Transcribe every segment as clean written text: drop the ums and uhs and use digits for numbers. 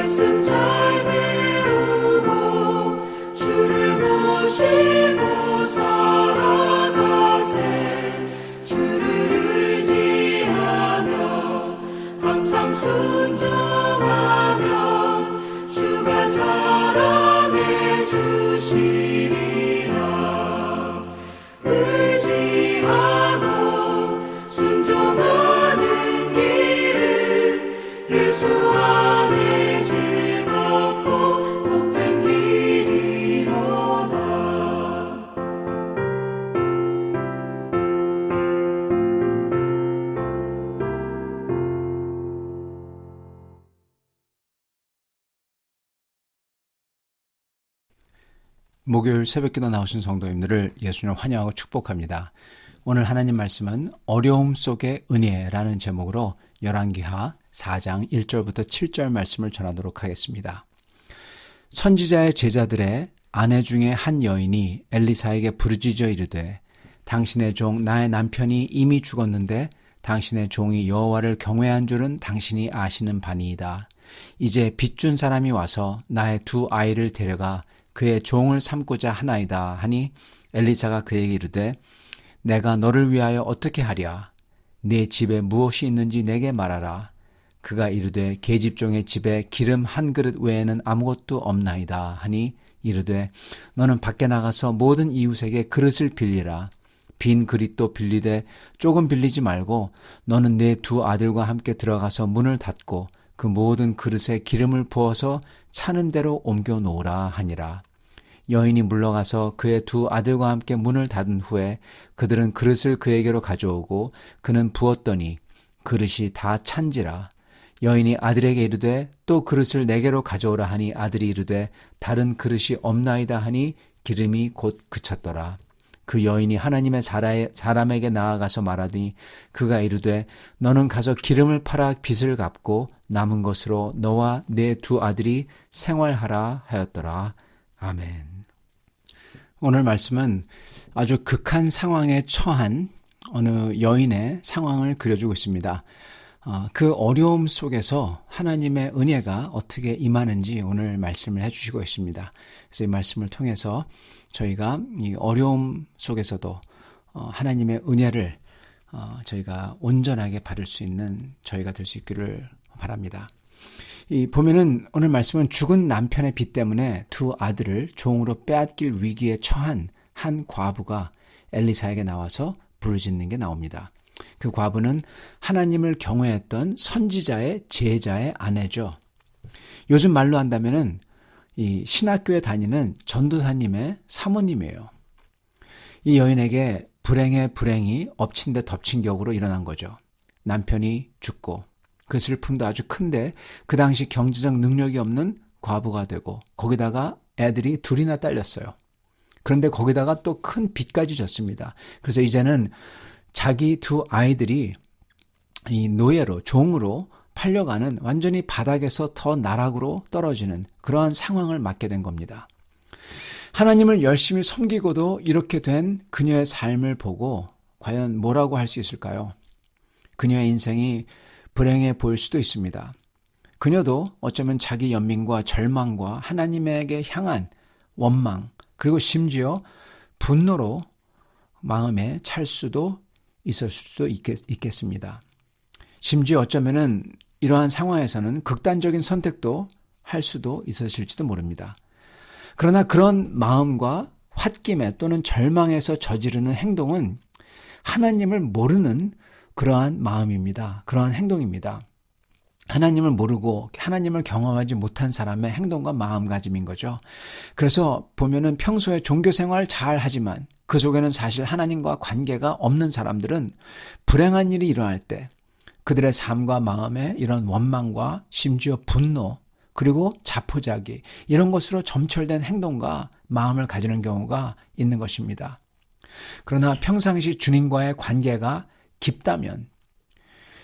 말씀 잘 배우고 주를 모시고 살아가세. 주를 의지하며 항상 순종하며 주가 사랑해 주시리라. 의지하고 순종하는 길은 예수 안에 즐겁고 복된 길이로다. 목요일 새벽기도 나오신 성도님들을 예수님을 환영하고 축복합니다. 오늘 하나님 말씀은 어려움 속의 은혜라는 제목으로 열왕기하 4장 1절부터 7절 말씀을 전하도록 하겠습니다. 선지자의 제자들의 아내 중에 한 여인이 엘리사에게 부르짖어 이르되 당신의 종 나의 남편이 이미 죽었는데 당신의 종이 여호와를 경외한 줄은 당신이 아시는 바니이다. 이제 빚준 사람이 와서 나의 두 아이를 데려가 그의 종을 삼고자 하나이다 하니 엘리사가 그에게 이르되 내가 너를 위하여 어떻게 하랴? 네 집에 무엇이 있는지 내게 말하라. 그가 이르되 계집종의 집에 기름 한 그릇 외에는 아무것도 없나이다 하니 이르되 너는 밖에 나가서 모든 이웃에게 그릇을 빌리라. 빈 그릇도 빌리되 조금 빌리지 말고 너는 네 두 아들과 함께 들어가서 문을 닫고 그 모든 그릇에 기름을 부어서 차는 대로 옮겨 놓으라 하니라. 여인이 물러가서 그의 두 아들과 함께 문을 닫은 후에 그들은 그릇을 그에게로 가져오고 그는 부었더니 그릇이 다 찬지라. 여인이 아들에게 이르되 또 그릇을 내게로 가져오라 하니 아들이 이르되 다른 그릇이 없나이다 하니 기름이 곧 그쳤더라. 그 여인이 하나님의 사람에게 나아가서 말하더니 그가 이르되 너는 가서 기름을 팔아 빚을 갚고 남은 것으로 너와 네 두 아들이 생활하라 하였더라. 아멘. 오늘 말씀은 아주 극한 상황에 처한 어느 여인의 상황을 그려주고 있습니다. 그 어려움 속에서 하나님의 은혜가 어떻게 임하는지 오늘 말씀을 해주시고 있습니다. 그래서 이 말씀을 통해서 저희가 이 어려움 속에서도 하나님의 은혜를 저희가 온전하게 받을 수 있는 저희가 될 수 있기를 바랍니다. 보면은 오늘 말씀은 죽은 남편의 빚 때문에 두 아들을 종으로 빼앗길 위기에 처한 한 과부가 엘리사에게 나와서 부르짖는 게 나옵니다. 그 과부는 하나님을 경외했던 선지자의 제자의 아내죠. 요즘 말로 한다면은 이 신학교에 다니는 전도사님의 사모님이에요. 이 여인에게 불행의 불행이 엎친 데 덮친 격으로 일어난 거죠. 남편이 죽고 그 슬픔도 아주 큰데 그 당시 경제적 능력이 없는 과부가 되고 거기다가 애들이 둘이나 딸렸어요. 그런데 거기다가 또 큰 빚까지 졌습니다. 그래서 이제는 자기 두 아이들이 이 노예로 종으로 팔려가는 완전히 바닥에서 더 나락으로 떨어지는 그러한 상황을 맞게 된 겁니다. 하나님을 열심히 섬기고도 이렇게 된 그녀의 삶을 보고 과연 뭐라고 할 수 있을까요? 그녀의 인생이 불행해 보일 수도 있습니다. 그녀도 어쩌면 자기 연민과 절망과 하나님에게 향한 원망 그리고 심지어 분노로 마음에 찰 수도 있을 수도 있겠습니다. 심지어 어쩌면은 이러한 상황에서는 극단적인 선택도 할 수도 있으실지도 모릅니다. 그러나 그런 마음과 홧김에 또는 절망에서 저지르는 행동은 하나님을 모르는 그러한 마음입니다. 그러한 행동입니다. 하나님을 모르고 하나님을 경험하지 못한 사람의 행동과 마음가짐인 거죠. 그래서 보면은 평소에 종교생활 잘 하지만 그 속에는 사실 하나님과 관계가 없는 사람들은 불행한 일이 일어날 때 그들의 삶과 마음에 이런 원망과 심지어 분노 그리고 자포자기 이런 것으로 점철된 행동과 마음을 가지는 경우가 있는 것입니다. 그러나 평상시 주님과의 관계가 깊다면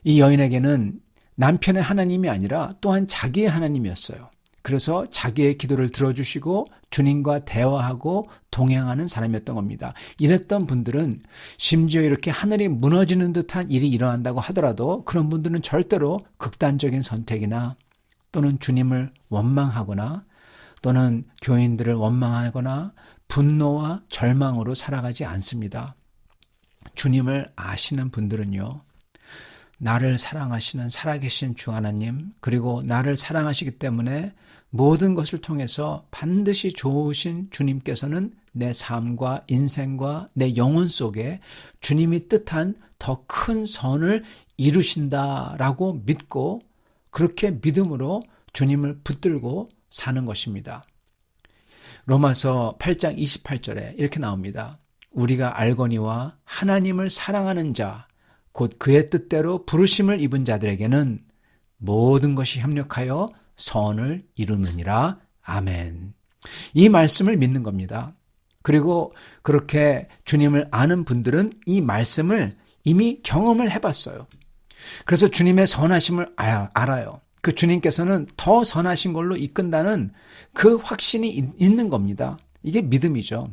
이 여인에게는 남편의 하나님이 아니라 또한 자기의 하나님이었어요. 그래서 자기의 기도를 들어주시고 주님과 대화하고 동행하는 사람이었던 겁니다. 이랬던 분들은 심지어 이렇게 하늘이 무너지는 듯한 일이 일어난다고 하더라도 그런 분들은 절대로 극단적인 선택이나 또는 주님을 원망하거나 또는 교인들을 원망하거나 분노와 절망으로 살아가지 않습니다. 주님을 아시는 분들은요, 나를 사랑하시는 살아계신 주 하나님, 그리고 나를 사랑하시기 때문에 모든 것을 통해서 반드시 좋으신 주님께서는 내 삶과 인생과 내 영혼 속에 주님이 뜻한 더 큰 선을 이루신다라고 믿고 그렇게 믿음으로 주님을 붙들고 사는 것입니다. 로마서 8장 28절에 이렇게 나옵니다. 우리가 알거니와 하나님을 사랑하는 자, 곧 그의 뜻대로 부르심을 입은 자들에게는 모든 것이 협력하여 선을 이루느니라. 아멘. 이 말씀을 믿는 겁니다. 그리고 그렇게 주님을 아는 분들은 이 말씀을 이미 경험을 해봤어요. 그래서 주님의 선하심을 알아요. 그 주님께서는 더 선하신 걸로 이끈다는 그 확신이 있는 겁니다. 이게 믿음이죠.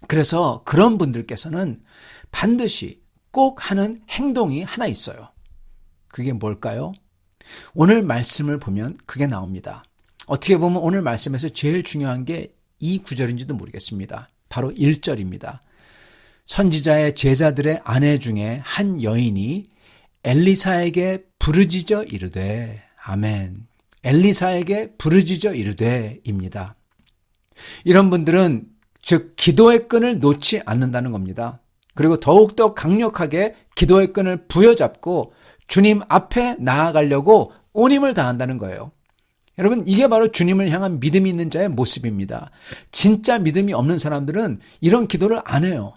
그래서 그런 분들께서는 반드시 꼭 하는 행동이 하나 있어요. 그게 뭘까요? 오늘 말씀을 보면 그게 나옵니다. 어떻게 보면 오늘 말씀에서 제일 중요한 게 이 구절인지도 모르겠습니다. 바로 1절입니다. 선지자의 제자들의 아내 중에 한 여인이 엘리사에게 부르짖어 이르되, 아멘. 엘리사에게 부르짖어 이르되입니다. 이런 분들은 즉 기도의 끈을 놓지 않는다는 겁니다. 그리고 더욱더 강력하게 기도의 끈을 부여잡고 주님 앞에 나아가려고 온 힘을 다한다는 거예요. 여러분, 이게 바로 주님을 향한 믿음이 있는 자의 모습입니다. 진짜 믿음이 없는 사람들은 이런 기도를 안 해요.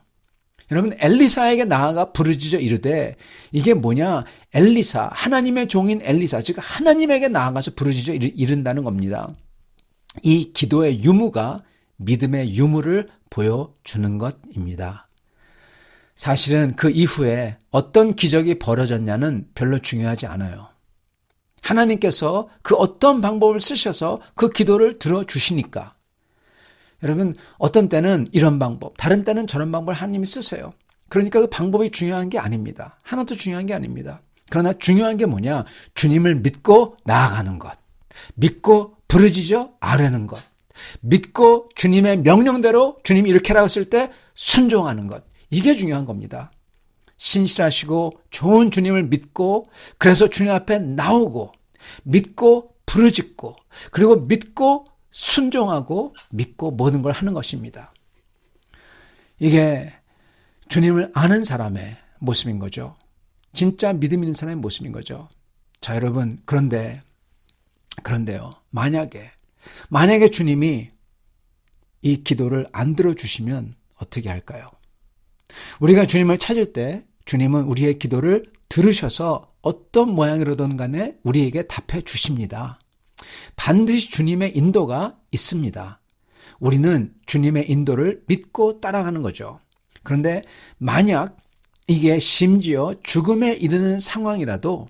여러분, 엘리사에게 나아가 부르짖어 이르되, 이게 뭐냐? 엘리사, 하나님의 종인 엘리사, 즉 하나님에게 나아가서 부르짖어 이른다는 겁니다. 이 기도의 유무가 믿음의 유무를 보여주는 것입니다. 사실은 그 이후에 어떤 기적이 벌어졌냐는 별로 중요하지 않아요. 하나님께서 그 어떤 방법을 쓰셔서 그 기도를 들어주시니까. 여러분, 어떤 때는 이런 방법, 다른 때는 저런 방법을 하나님이 쓰세요. 그러니까 그 방법이 중요한 게 아닙니다. 하나도 중요한 게 아닙니다. 그러나 중요한 게 뭐냐? 주님을 믿고 나아가는 것. 믿고 부르짖어 아뢰는 것. 믿고 주님의 명령대로 주님이 이렇게 하라고 했을 때 순종하는 것. 이게 중요한 겁니다. 신실하시고 좋은 주님을 믿고 그래서 주님 앞에 나오고 믿고 부르짖고 그리고 믿고 순종하고 믿고 모든 걸 하는 것입니다. 이게 주님을 아는 사람의 모습인 거죠. 진짜 믿음 있는 사람의 모습인 거죠. 자, 여러분, 그런데요. 만약에 주님이 이 기도를 안 들어주시면 어떻게 할까요? 우리가 주님을 찾을 때 주님은 우리의 기도를 들으셔서 어떤 모양으로든 간에 우리에게 답해 주십니다. 반드시 주님의 인도가 있습니다. 우리는 주님의 인도를 믿고 따라가는 거죠. 그런데 만약 이게 심지어 죽음에 이르는 상황이라도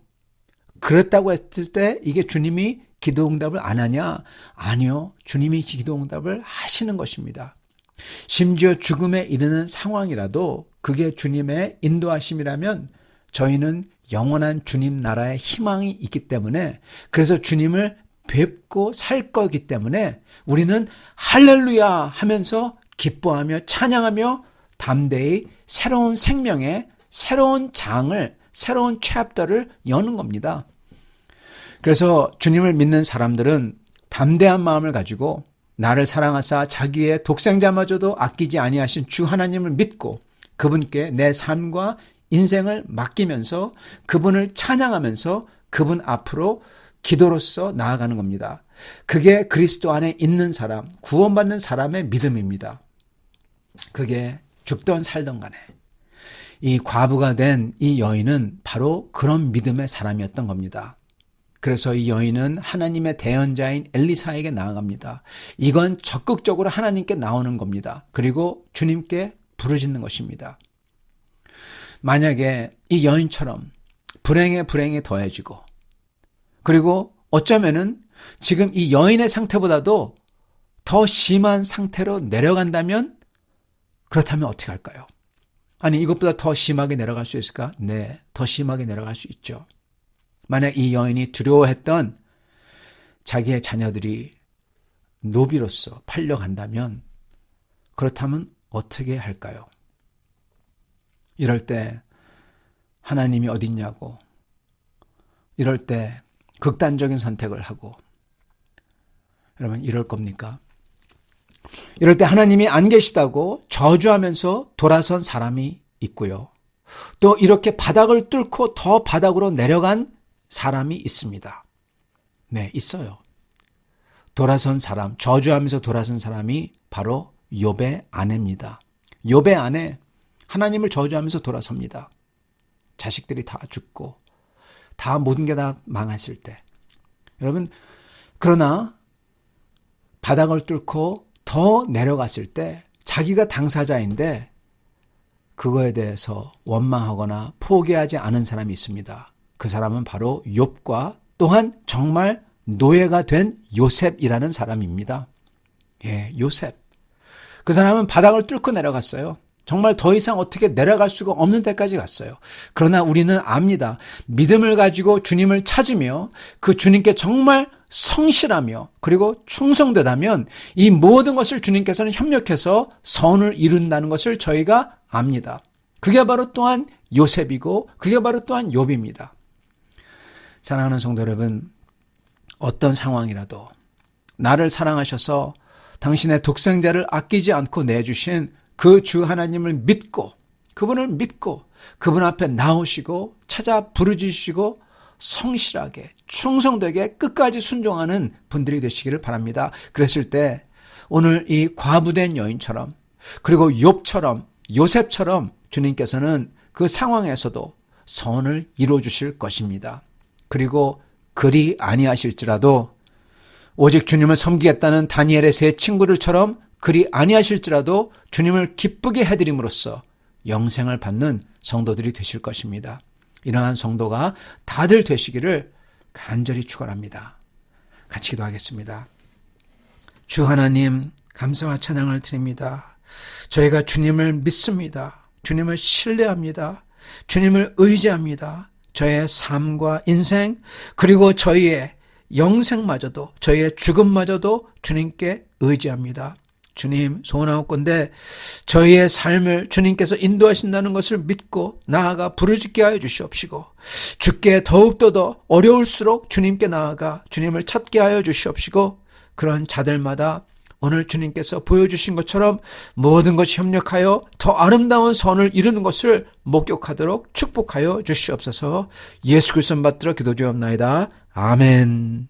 그랬다고 했을 때 이게 주님이 기도응답을 안 하냐? 아니요. 주님이 기도응답을 하시는 것입니다. 심지어 죽음에 이르는 상황이라도 그게 주님의 인도하심이라면 저희는 영원한 주님 나라의 희망이 있기 때문에 그래서 주님을 뵙고 살 거기 때문에 우리는 할렐루야 하면서 기뻐하며 찬양하며 담대히 새로운 생명의 새로운 장을 새로운 챕터를 여는 겁니다. 그래서 주님을 믿는 사람들은 담대한 마음을 가지고 나를 사랑하사 자기의 독생자마저도 아끼지 아니하신 주 하나님을 믿고 그분께 내 삶과 인생을 맡기면서 그분을 찬양하면서 그분 앞으로 기도로서 나아가는 겁니다. 그게 그리스도 안에 있는 사람, 구원받는 사람의 믿음입니다. 그게 죽던 살던 간에 이 과부가 된 이 여인은 바로 그런 믿음의 사람이었던 겁니다. 그래서 이 여인은 하나님의 대언자인 엘리사에게 나아갑니다. 이건 적극적으로 하나님께 나오는 겁니다. 그리고 주님께 부르짖는 것입니다. 만약에 이 여인처럼 불행에 불행이 더해지고 그리고 어쩌면은 지금 이 여인의 상태보다도 더 심한 상태로 내려간다면 그렇다면 어떻게 할까요? 아니 이것보다 더 심하게 내려갈 수 있을까? 네, 더 심하게 내려갈 수 있죠. 만약 이 여인이 두려워했던 자기의 자녀들이 노비로서 팔려간다면 그렇다면 어떻게 할까요? 이럴 때 하나님이 어딨냐고, 이럴 때 극단적인 선택을 하고, 여러분 이럴 겁니까? 이럴 때 하나님이 안 계시다고 저주하면서 돌아선 사람이 있고요. 또 이렇게 바닥을 뚫고 더 바닥으로 내려간 사람이 있습니다. 네, 있어요. 돌아선 사람, 저주하면서 돌아선 사람이 바로 욥의 아내입니다. 욥의 아내, 하나님을 저주하면서 돌아섭니다. 자식들이 다 죽고 다 모든 게 다 망했을 때. 여러분, 그러나 바닥을 뚫고 더 내려갔을 때 자기가 당사자인데 그거에 대해서 원망하거나 포기하지 않은 사람이 있습니다. 그 사람은 바로 욥과 또한 정말 노예가 된 요셉이라는 사람입니다. 예, 요셉. 그 사람은 바닥을 뚫고 내려갔어요. 정말 더 이상 어떻게 내려갈 수가 없는 데까지 갔어요. 그러나 우리는 압니다. 믿음을 가지고 주님을 찾으며 그 주님께 정말 성실하며 그리고 충성되다면 이 모든 것을 주님께서는 협력해서 선을 이룬다는 것을 저희가 압니다. 그게 바로 또한 요셉이고 그게 바로 또한 욥입니다. 사랑하는 성도 여러분, 어떤 상황이라도 나를 사랑하셔서 당신의 독생자를 아끼지 않고 내주신 그 주 하나님을 믿고 그분을 믿고 그분 앞에 나오시고 찾아 부르짖으시고 성실하게 충성되게 끝까지 순종하는 분들이 되시기를 바랍니다. 그랬을 때 오늘 이 과부된 여인처럼 그리고 욥처럼 요셉처럼 주님께서는 그 상황에서도 선을 이루어 주실 것입니다. 그리고 그리 아니하실지라도 오직 주님을 섬기겠다는 다니엘의 세 친구들처럼 그리 아니하실지라도 주님을 기쁘게 해드림으로써 영생을 받는 성도들이 되실 것입니다. 이러한 성도가 다들 되시기를 간절히 축원합니다. 같이 기도하겠습니다. 주 하나님, 감사와 찬양을 드립니다. 저희가 주님을 믿습니다. 주님을 신뢰합니다. 주님을 의지합니다. 저의 삶과 인생 그리고 저희의 영생마저도 저희의 죽음마저도 주님께 의지합니다. 주님, 소원하옵건대 저희의 삶을 주님께서 인도하신다는 것을 믿고 나아가 부르짖게 하여 주시옵시고 주께 더욱더 더 어려울수록 주님께 나아가 주님을 찾게 하여 주시옵시고 그런 자들마다 오늘 주님께서 보여주신 것처럼 모든 것이 협력하여 더 아름다운 선을 이루는 것을 목격하도록 축복하여 주시옵소서. 예수 그리스도 받들어 기도드리옵나이다. 아멘.